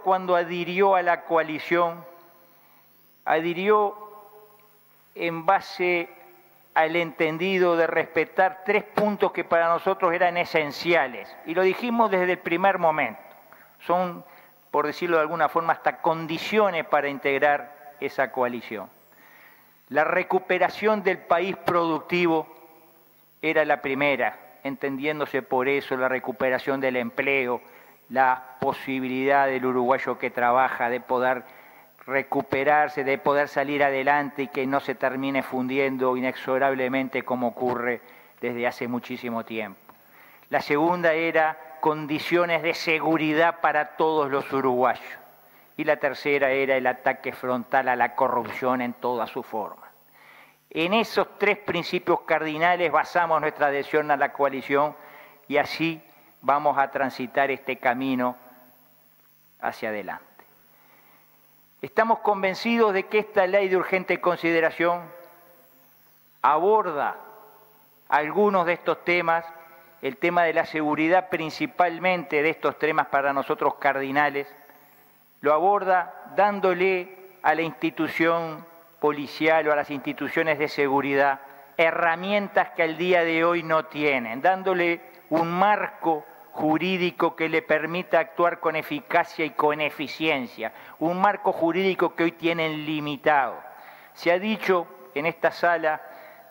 Cuando adhirió a la coalición, adhirió en base al entendido de respetar 3 puntos que para nosotros eran esenciales. Y lo dijimos desde el primer momento. Son, por decirlo de alguna forma, hasta condiciones para integrar esa coalición. La recuperación del país productivo era la primera, entendiéndose por eso la recuperación del empleo, la posibilidad del uruguayo que trabaja de poder recuperarse, de poder salir adelante y que no se termine fundiendo inexorablemente como ocurre desde hace muchísimo tiempo. La segunda era condiciones de seguridad para todos los uruguayos. Y la tercera era el ataque frontal a la corrupción en todas sus formas. En esos 3 principios cardinales basamos nuestra adhesión a la coalición y así vamos a transitar este camino hacia adelante. Estamos convencidos de que esta ley de urgente consideración aborda algunos de estos temas, el tema de la seguridad principalmente de estos temas para nosotros cardinales, lo aborda dándole a la institución policial o a las instituciones de seguridad herramientas que al día de hoy no tienen, dándole un marco jurídico que le permita actuar con eficacia y con eficiencia, un marco jurídico que hoy tienen limitado. Se ha dicho en esta sala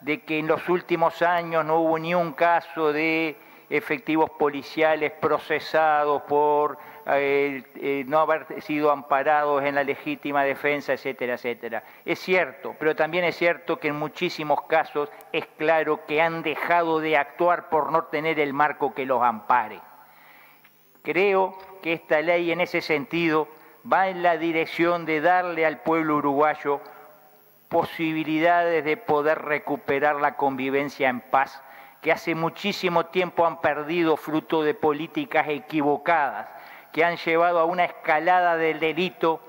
de que en los últimos años no hubo ni un caso de efectivos policiales procesados por no haber sido amparados en la legítima defensa, etcétera, etcétera. Es cierto, pero también es cierto que en muchísimos casos es claro que han dejado de actuar por no tener el marco que los ampare. Creo que esta ley en ese sentido va en la dirección de darle al pueblo uruguayo posibilidades de poder recuperar la convivencia en paz, que hace muchísimo tiempo han perdido fruto de políticas equivocadas, que han llevado a una escalada del delito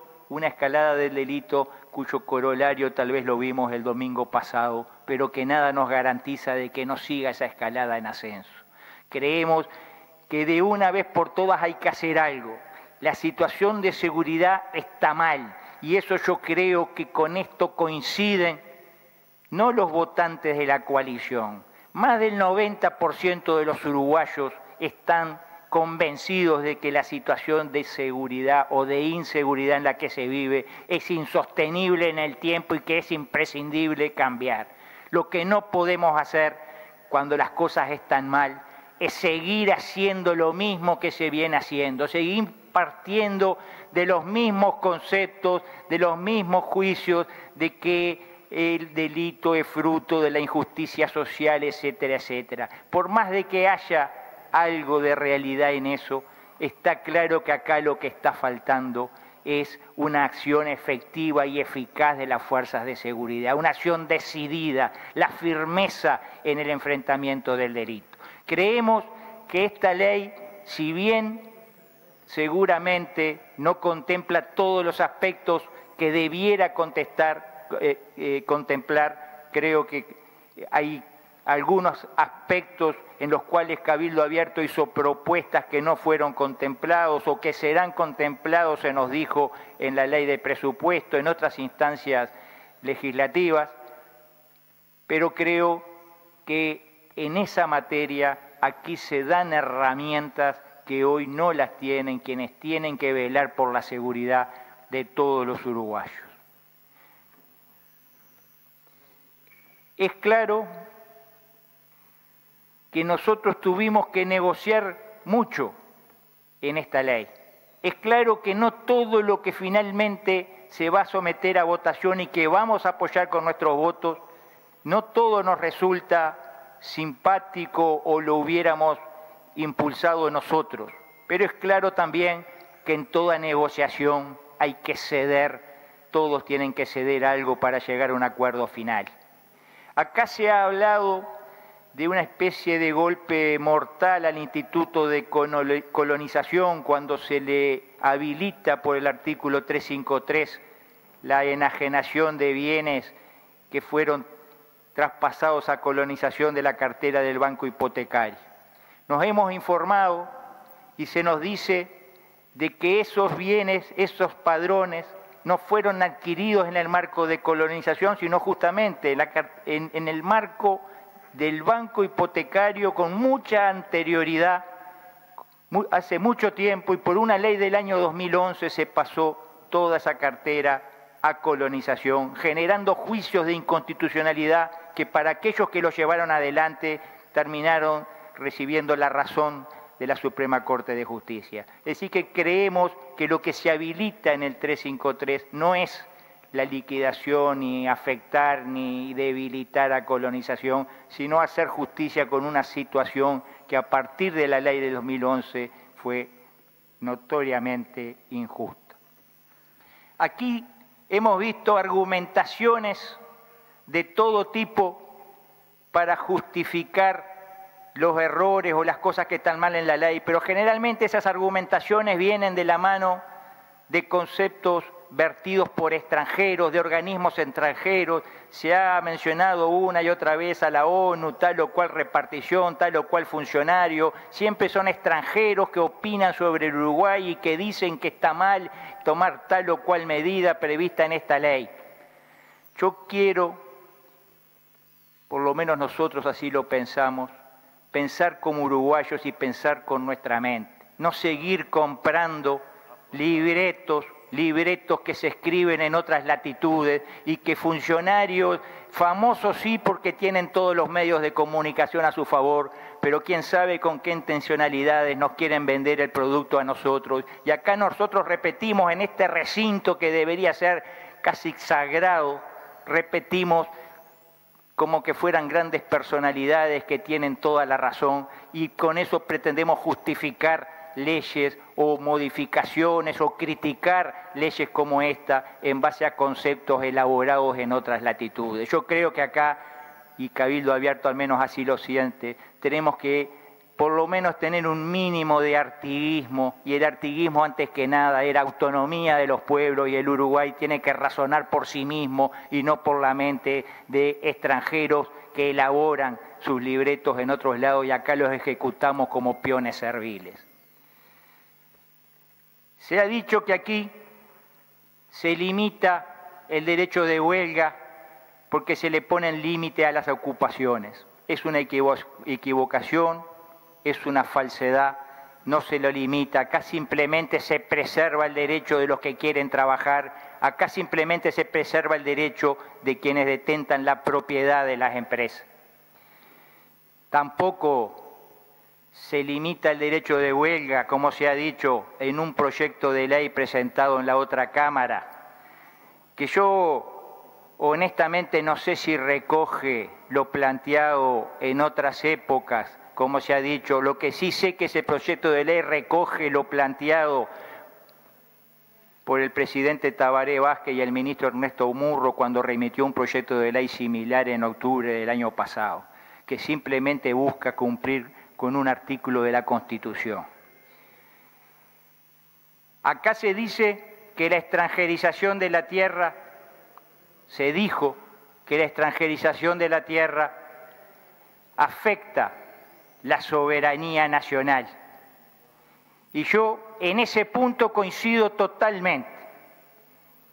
cuyo corolario tal vez lo vimos el domingo pasado, pero que nada nos garantiza de que no siga esa escalada en ascenso. Creemos que de una vez por todas hay que hacer algo. La situación de seguridad está mal y eso yo creo que con esto coinciden no los votantes de la coalición. Más del 90% de los uruguayos están convencidos de que la situación de seguridad o de inseguridad en la que se vive es insostenible en el tiempo y que es imprescindible cambiar. Lo que no podemos hacer cuando las cosas están mal es seguir haciendo lo mismo que se viene haciendo, seguir partiendo de los mismos conceptos, de los mismos juicios, de que el delito es fruto de la injusticia social, etcétera, etcétera. Por más de que haya algo de realidad en eso, está claro que acá lo que está faltando es una acción efectiva y eficaz de las fuerzas de seguridad, una acción decidida, la firmeza en el enfrentamiento del delito. Creemos que esta ley, si bien seguramente no contempla todos los aspectos que debiera contemplar, creo que hay algunos aspectos en los cuales Cabildo Abierto hizo propuestas que no fueron contemplados o que serán contemplados, se nos dijo en la ley de presupuesto, en otras instancias legislativas, pero creo que en esa materia aquí se dan herramientas que hoy no las tienen quienes tienen que velar por la seguridad de todos los uruguayos. Es claro que nosotros tuvimos que negociar mucho en esta ley. Es claro que no todo lo que finalmente se va a someter a votación y que vamos a apoyar con nuestros votos, no todo nos resulta simpático o lo hubiéramos impulsado nosotros. Pero es claro también que en toda negociación hay que ceder, todos tienen que ceder algo para llegar a un acuerdo final. Acá se ha hablado de una especie de golpe mortal al Instituto de Colonización cuando se le habilita por el artículo 353 la enajenación de bienes que fueron traspasados a colonización de la cartera del Banco Hipotecario. Nos hemos informado y se nos dice de que esos bienes, esos padrones, no fueron adquiridos en el marco de colonización, sino justamente en el marco del banco hipotecario con mucha anterioridad, hace mucho tiempo, y por una ley del año 2011 se pasó toda esa cartera a colonización, generando juicios de inconstitucionalidad que para aquellos que lo llevaron adelante terminaron recibiendo la razón de la Suprema Corte de Justicia. Es decir, que creemos que lo que se habilita en el 353 no es la liquidación, ni afectar, ni debilitar a colonización, sino hacer justicia con una situación que a partir de la ley de 2011 fue notoriamente injusta. Aquí hemos visto argumentaciones de todo tipo para justificar los errores o las cosas que están mal en la ley, pero generalmente esas argumentaciones vienen de la mano de conceptos vertidos por extranjeros, de organismos extranjeros. Se ha mencionado una y otra vez a la ONU, tal o cual repartición, tal o cual funcionario. Siempre son extranjeros que opinan sobre el Uruguay y que dicen que está mal tomar tal o cual medida prevista en esta ley. Yo quiero, por lo menos nosotros así lo pensamos, pensar como uruguayos y pensar con nuestra mente. No seguir comprando libretos que se escriben en otras latitudes y que funcionarios famosos sí porque tienen todos los medios de comunicación a su favor, pero quién sabe con qué intencionalidades nos quieren vender el producto a nosotros. Y acá nosotros repetimos en este recinto que debería ser casi sagrado, repetimos como que fueran grandes personalidades que tienen toda la razón y con eso pretendemos justificar leyes o modificaciones o criticar leyes como esta en base a conceptos elaborados en otras latitudes. Yo creo que acá, y Cabildo Abierto al menos así lo siente, tenemos que por lo menos tener un mínimo de artiguismo, y el artiguismo antes que nada era autonomía de los pueblos, y el Uruguay tiene que razonar por sí mismo y no por la mente de extranjeros que elaboran sus libretos en otros lados y acá los ejecutamos como peones serviles. Se ha dicho que aquí se limita el derecho de huelga porque se le ponen límite a las ocupaciones. Es una equivocación, es una falsedad, no se lo limita. Acá simplemente se preserva el derecho de los que quieren trabajar, acá simplemente se preserva el derecho de quienes detentan la propiedad de las empresas. Tampoco se limita el derecho de huelga, como se ha dicho en un proyecto de ley presentado en la otra Cámara, que yo honestamente no sé si recoge lo planteado en otras épocas, como se ha dicho. Lo que sí sé que ese proyecto de ley recoge lo planteado por el presidente Tabaré Vázquez y el ministro Ernesto Murro cuando remitió un proyecto de ley similar en octubre del año pasado, que simplemente busca cumplir con un artículo de la Constitución. Acá se dice que la extranjerización de la tierra, se dijo que la extranjerización de la tierra afecta la soberanía nacional. Y yo en ese punto coincido totalmente.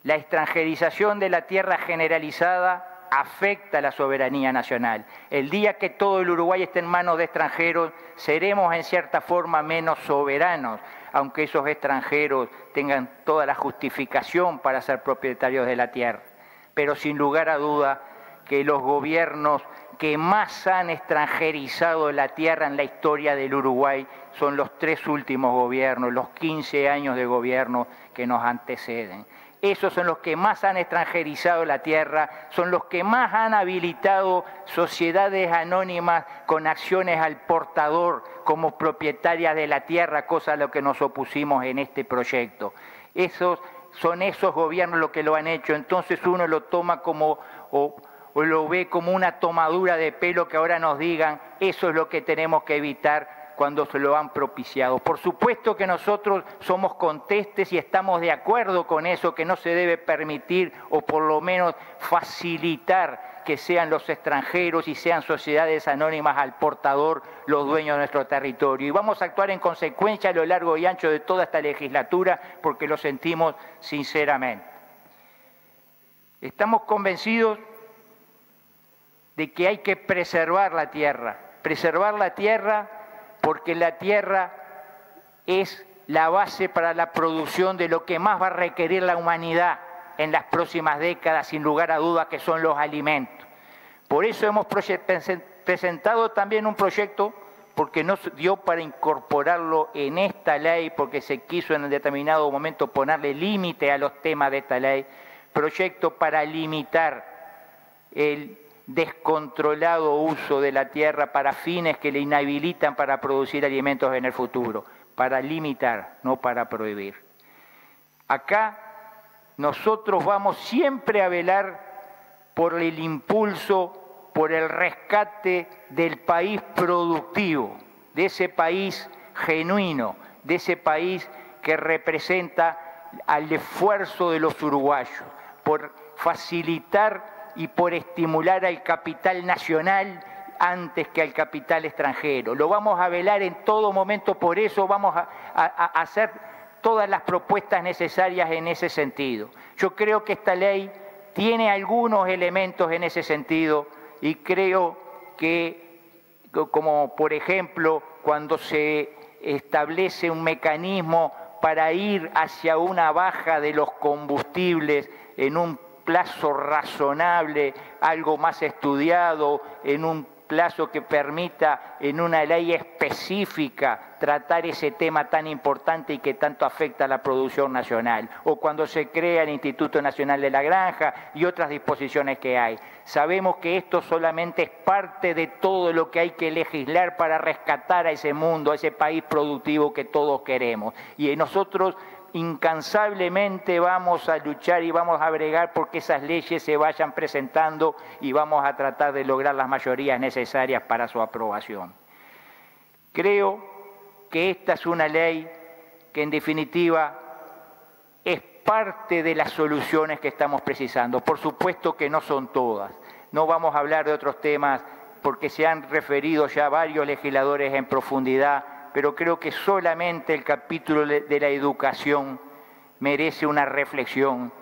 La extranjerización de la tierra generalizada afecta la soberanía nacional. El día que todo el Uruguay esté en manos de extranjeros, seremos en cierta forma menos soberanos, aunque esos extranjeros tengan toda la justificación para ser propietarios de la tierra. Pero sin lugar a duda que los gobiernos que más han extranjerizado la tierra en la historia del Uruguay son los 3 últimos gobiernos, los 15 años de gobierno que nos anteceden. Esos son los que más han extranjerizado la tierra, son los que más han habilitado sociedades anónimas con acciones al portador como propietarias de la tierra, cosa a lo que nos opusimos en este proyecto. Son esos gobiernos los que lo han hecho, entonces uno lo toma como o lo ve como una tomadura de pelo que ahora nos digan eso es lo que tenemos que evitar cuando se lo han propiciado. Por supuesto que nosotros somos contestes y estamos de acuerdo con eso, que no se debe permitir o por lo menos facilitar que sean los extranjeros y sean sociedades anónimas al portador los dueños de nuestro territorio. Y vamos a actuar en consecuencia a lo largo y ancho de toda esta legislatura porque lo sentimos sinceramente. Estamos convencidos de que hay que preservar la tierra porque la tierra es la base para la producción de lo que más va a requerir la humanidad en las próximas décadas, sin lugar a dudas, que son los alimentos. Por eso hemos presentado también un proyecto, porque no dio para incorporarlo en esta ley, porque se quiso en un determinado momento ponerle límite a los temas de esta ley, proyecto para limitar el descontrolado uso de la tierra para fines que le inhabilitan para producir alimentos en el futuro, para limitar, no para prohibir. Acá nosotros vamos siempre a velar por el impulso, por el rescate del país productivo, de ese país genuino, de ese país que representa al esfuerzo de los uruguayos, por facilitar y por estimular al capital nacional antes que al capital extranjero. Lo vamos a velar en todo momento, por eso vamos a hacer todas las propuestas necesarias en ese sentido. Yo creo que esta ley tiene algunos elementos en ese sentido y creo que, como por ejemplo, cuando se establece un mecanismo para ir hacia una baja de los combustibles en un plazo razonable, algo más estudiado, en un plazo que permita en una ley específica tratar ese tema tan importante y que tanto afecta a la producción nacional, o cuando se crea el Instituto Nacional de la Granja y otras disposiciones que hay. Sabemos que esto solamente es parte de todo lo que hay que legislar para rescatar a ese mundo, a ese país productivo que todos queremos. Y nosotros incansablemente vamos a luchar y vamos a bregar porque esas leyes se vayan presentando y vamos a tratar de lograr las mayorías necesarias para su aprobación. Creo que esta es una ley que en definitiva es parte de las soluciones que estamos precisando. Por supuesto que no son todas. No vamos a hablar de otros temas porque se han referido ya varios legisladores en profundidad, pero creo que solamente el capítulo de la educación merece una reflexión.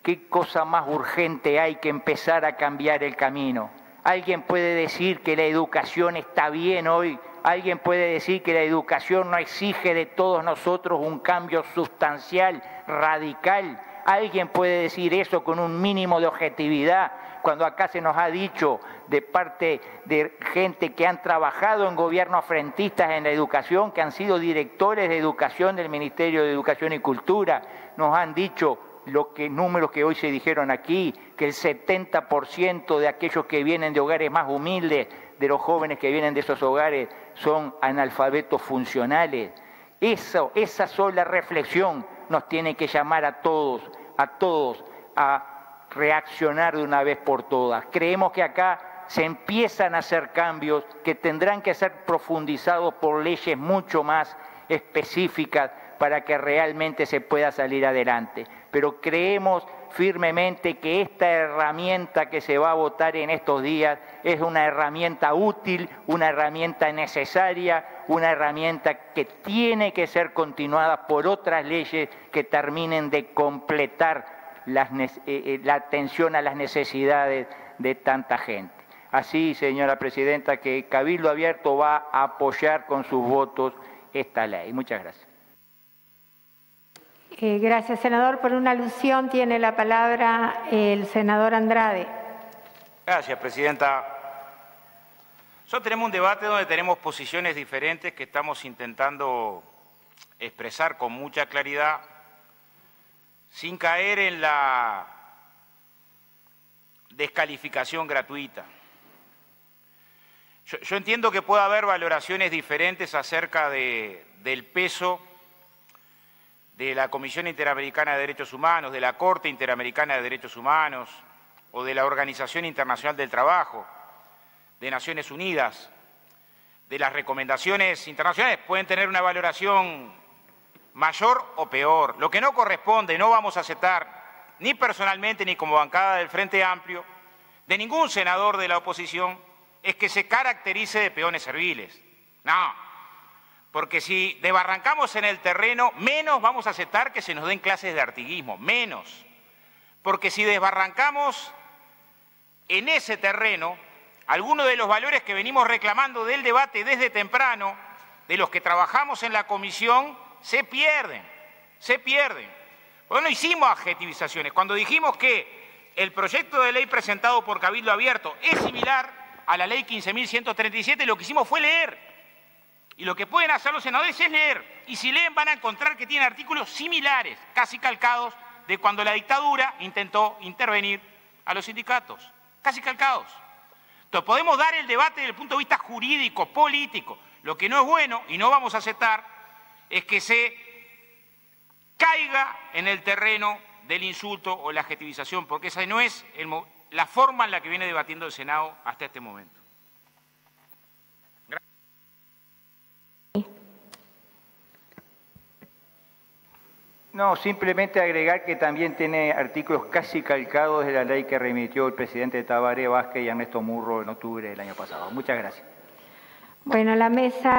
¿Qué cosa más urgente hay que empezar a cambiar el camino? ¿Alguien puede decir que la educación está bien hoy? ¿Alguien puede decir que la educación no exige de todos nosotros un cambio sustancial, radical? ¿Alguien puede decir eso con un mínimo de objetividad? Cuando acá se nos ha dicho de parte de gente que han trabajado en gobiernos frentistas en la educación, que han sido directores de educación del Ministerio de Educación y Cultura, nos han dicho números que hoy se dijeron aquí, que el 70% de aquellos que vienen de hogares más humildes, de los jóvenes que vienen de esos hogares, son analfabetos funcionales. Esa sola reflexión nos tiene que llamar a todos a reaccionar de una vez por todas. Creemos que acá se empiezan a hacer cambios que tendrán que ser profundizados por leyes mucho más específicas para que realmente se pueda salir adelante. Pero creemos firmemente que esta herramienta que se va a votar en estos días es una herramienta útil, una herramienta necesaria, una herramienta que tiene que ser continuada por otras leyes que terminen de completar la atención a las necesidades de tanta gente. Así, señora presidenta, que Cabildo Abierto va a apoyar con sus votos esta ley. Muchas gracias. Gracias, senador. Por una alusión tiene la palabra el senador Andrade. Gracias, presidenta. Nosotros tenemos un debate donde tenemos posiciones diferentes que estamos intentando expresar con mucha claridad, sin caer en la descalificación gratuita. Yo entiendo que puede haber valoraciones diferentes acerca del peso de la Comisión Interamericana de Derechos Humanos, de la Corte Interamericana de Derechos Humanos o de la Organización Internacional del Trabajo, de Naciones Unidas, de las recomendaciones internacionales, pueden tener una valoración mayor o peor. Lo que no corresponde, no vamos a aceptar, ni personalmente ni como bancada del Frente Amplio, de ningún senador de la oposición es que se caracterice de peones serviles. No, porque si desbarrancamos en el terreno, menos vamos a aceptar que se nos den clases de artiguismo, menos. Porque si desbarrancamos en ese terreno, algunos de los valores que venimos reclamando del debate desde temprano, de los que trabajamos en la comisión, se pierden, se pierden. Bueno, hicimos adjetivizaciones. Cuando dijimos que el proyecto de ley presentado por Cabildo Abierto es similar a la ley 15.137, lo que hicimos fue leer. Y lo que pueden hacer los senadores es leer. Y si leen van a encontrar que tiene artículos similares, casi calcados, de cuando la dictadura intentó intervenir a los sindicatos. Casi calcados. Entonces podemos dar el debate desde el punto de vista jurídico, político. Lo que no es bueno, y no vamos a aceptar, es que se caiga en el terreno del insulto o la adjetivización, porque esa no es la forma en la que viene debatiendo el Senado hasta este momento. No, simplemente agregar que también tiene artículos casi calcados de la ley que remitió el presidente Tabaré Vázquez y Ernesto Murro en octubre del año pasado. Muchas gracias. Bueno, la mesa...